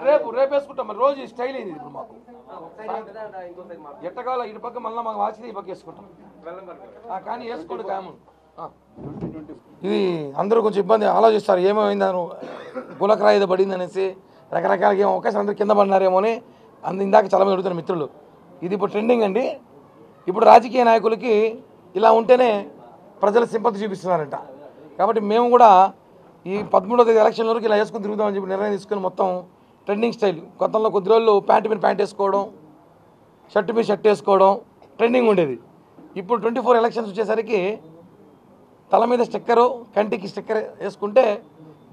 రేపు వేసుకుంటాం మరి రోజు స్టైల్ అయింది ఇప్పుడు మాకు ఎట్టకాల ఇటు పక్క మళ్ళీ మాకు వాచితే ఈ పక్క వేసుకుంటాం కానీ వేసుకోండి కామన్. ఇది అందరూ కొంచెం ఇబ్బంది ఆలోచిస్తారు ఏమైందని గులకరాయి ఏదో పడింది అనేసి రకరకాలగా ఏమో ఒకేసారి అందరూ కింద పడినారేమో అని ఇందాక చాలా మంది అడుగుతున్నారు మిత్రులు. ఇది ఇప్పుడు ట్రెండింగ్ అండి. ఇప్పుడు రాజకీయ నాయకులకి ఇలా ఉంటేనే ప్రజలు సింపతి చూపిస్తున్నారంట. కాబట్టి మేము కూడా ఈ 13వ తేదీ ఎలక్షన్ వరకు ఇలా వేసుకుని తిరుగుదామని చెప్పి నిర్ణయం తీసుకుని మొత్తం ట్రెండింగ్ స్టైల్. గతంలో కొద్ది రోజులు ప్యాంటు మీద ప్యాంట్ వేసుకోవడం, షర్టు మీద షర్ట్ వేసుకోవడం ట్రెండింగ్ ఉండేది. ఇప్పుడు 24 ఎలక్షన్స్ వచ్చేసరికి తల మీద స్టిక్కరు, కంటికి స్టిక్కర్ వేసుకుంటే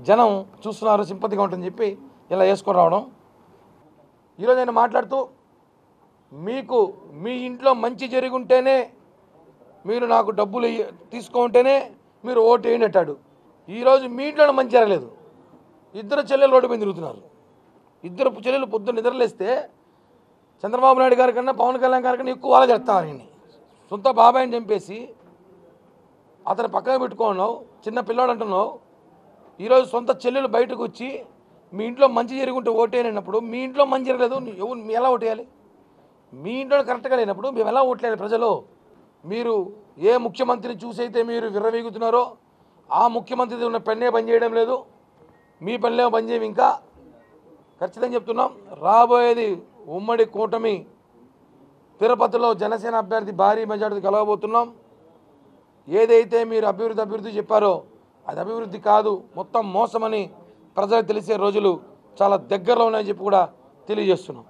జనం చూస్తున్నారు, సింపతిగా ఉంటుందని చెప్పి ఇలా వేసుకొని రావడం. ఈరోజు నేను మాట్లాడుతూ మీకు మీ ఇంట్లో మంచి జరిగి ఉంటేనే మీరు నాకు డబ్బులు తీసుకుంటేనే మీరు ఓటు వేయండి అంటాడు. ఈరోజు మీ ఇంట్లో మంచి జరగలేదు, ఇద్దరు చెల్లెలు రోడ్డు మీద తిరుగుతున్నారు. ఇద్దరు చెల్లెలు పొద్దున్న నిద్రలేస్తే చంద్రబాబు నాయుడు గారి కన్నా పవన్ కళ్యాణ్ గారి కన్నా ఎక్కువ వాళ్ళ చేస్తారని సొంత బాబాయిని చంపేసి అతను పక్కన పెట్టుకున్నావు, చిన్న పిల్లాడు అంటున్నావు. ఈరోజు సొంత చెల్లెలు బయటకు వచ్చి మీ ఇంట్లో మంచి జరుగుంటే ఓటేనప్పుడు మీ ఇంట్లో మంచి జరగలేదు, మీ ఎలా ఓటేయాలి? మీ ఇంట్లో కరెక్ట్గా లేనప్పుడు మేము ఎలా ఓట్లేదు? ప్రజలు మీరు ఏ ముఖ్యమంత్రిని చూసైతే మీరు విర్రవీగుతున్నారో ఆ ముఖ్యమంత్రి ఉన్న పెన్నే పనిచేయడం లేదు, మీ పనిలో పనిచేయం. ఇంకా ఖచ్చితంగా చెప్తున్నాం, రాబోయేది ఉమ్మడి కూటమి తిరుపతిలో జనసేన అభ్యర్థి భారీ మెజార్టీ కలగబోతున్నాం. ఏదైతే మీరు అభివృద్ధి చెప్పారో అది అభివృద్ధి కాదు, మొత్తం మోసమని ప్రజలకు తెలిసే రోజులు చాలా దగ్గరలో ఉన్నాయని చెప్పి కూడా తెలియజేస్తున్నాం.